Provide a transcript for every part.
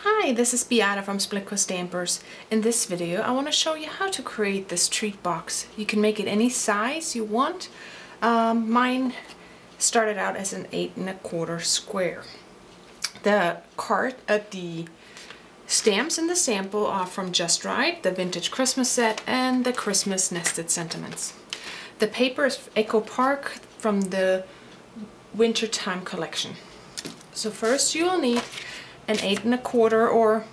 Hi, this is Beata from Splitcoaststampers. In this video I want to show you how to create this treat box. You can make it any size you want. Mine started out as an 8 1/4 square. The stamps in the sample are from Just Right, the vintage Christmas set, and the Christmas nested sentiments. The paper is Echo Park from the wintertime collection. So first you'll need an 8 1/4 or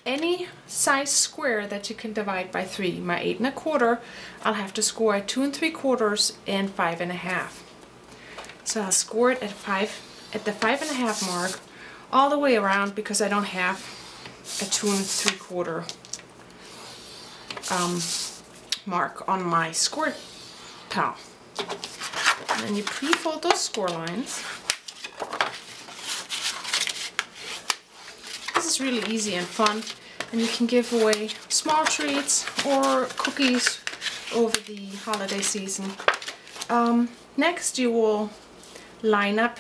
any size square that you can divide by 3. My 8 1/4 I'll have to score at 2 3/4 and 5 1/2. So I'll score it at the 5 1/2 mark all the way around because I don't have a 2 3/4 mark on my Scor-Pal. And then you pre-fold those score lines. This is really easy and fun, and you can give away small treats or cookies over the holiday season. Next you will line up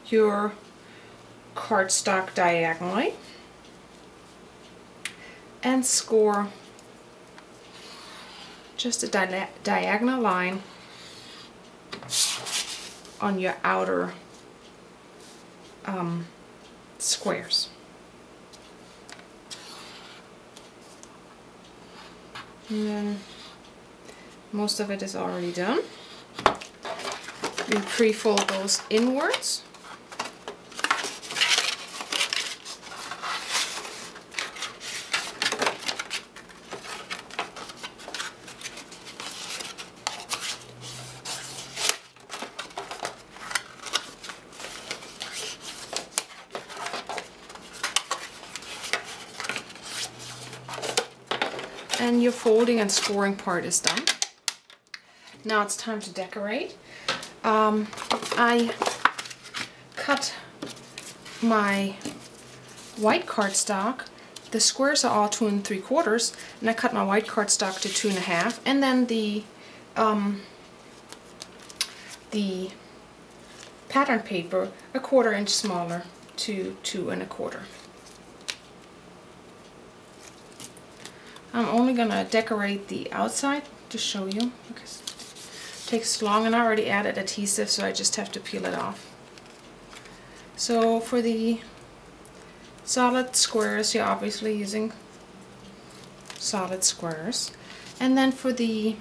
your cardstock diagonally and score just a diagonal line on your outer squares. And then most of it is already done. You pre-fold those inwards. And your folding and scoring part is done. Now it's time to decorate. I cut my white cardstock. The squares are all 2 3/4, and I cut my white cardstock to 2 1/2, and then the pattern paper 1/4 inch smaller to 2 1/4. I'm only going to decorate the outside to show you because it takes long, and I already added adhesive, so I just have to peel it off. So for the solid squares, you're obviously using solid squares. And then for the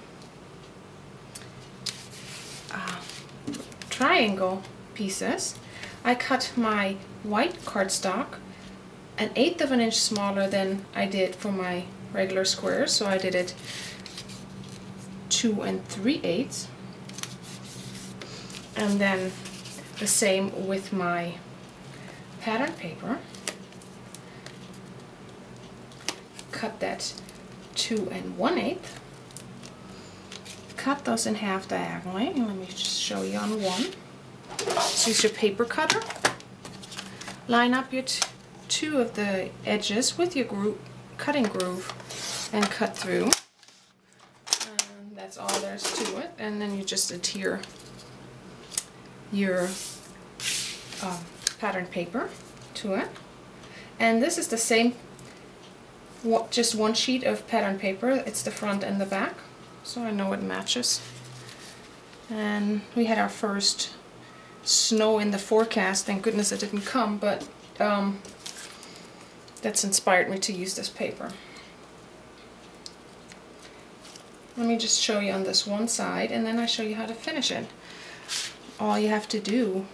triangle pieces, I cut my white cardstock 1/8 of an inch smaller than I did for my regular squares, so I did it 2 3/8, and then the same with my pattern paper. Cut that 2 1/8. Cut those in half diagonally, and let me just show you on one. So use your paper cutter. Line up your two of the edges with your cutting groove and cut through. And that's all there's to it. And then you just adhere your pattern paper to it. And this is the same, just one sheet of pattern paper. It's the front and the back, so I know it matches. And we had our first snow in the forecast. Thank goodness it didn't come, but that's inspired me to use this paper. Let me just show you on this one side, and then I show you how to finish it. All you have to do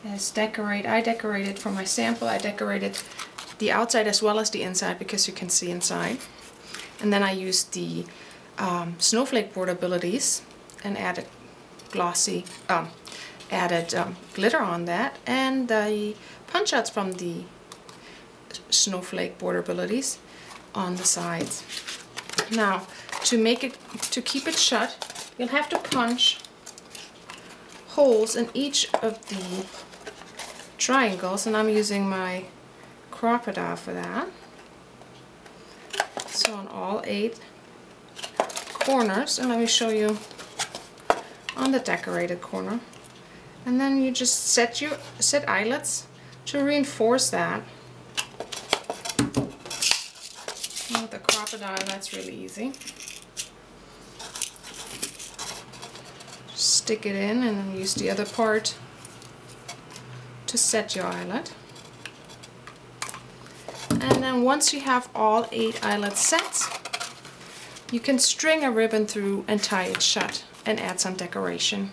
is decorate. I decorated for my sample. I decorated the outside as well as the inside because you can see inside. And then I used the snowflake borderabilities and added glossy, glitter on that, and the punch outs from the snowflake borderabilities on the sides. Now to keep it shut, you'll have to punch holes in each of the triangles, and I'm using my crocodile for that. So on all 8 corners, and let me show you on the decorated corner. And then you just set eyelets to reinforce that. the crocodile, that's really easy. Stick it in and then use the other part to set your eyelet. And then once you have all 8 eyelets set, you can string a ribbon through and tie it shut and add some decoration.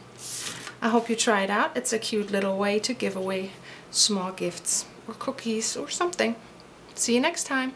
I hope you try it out. It's a cute little way to give away small gifts or cookies or something. See you next time.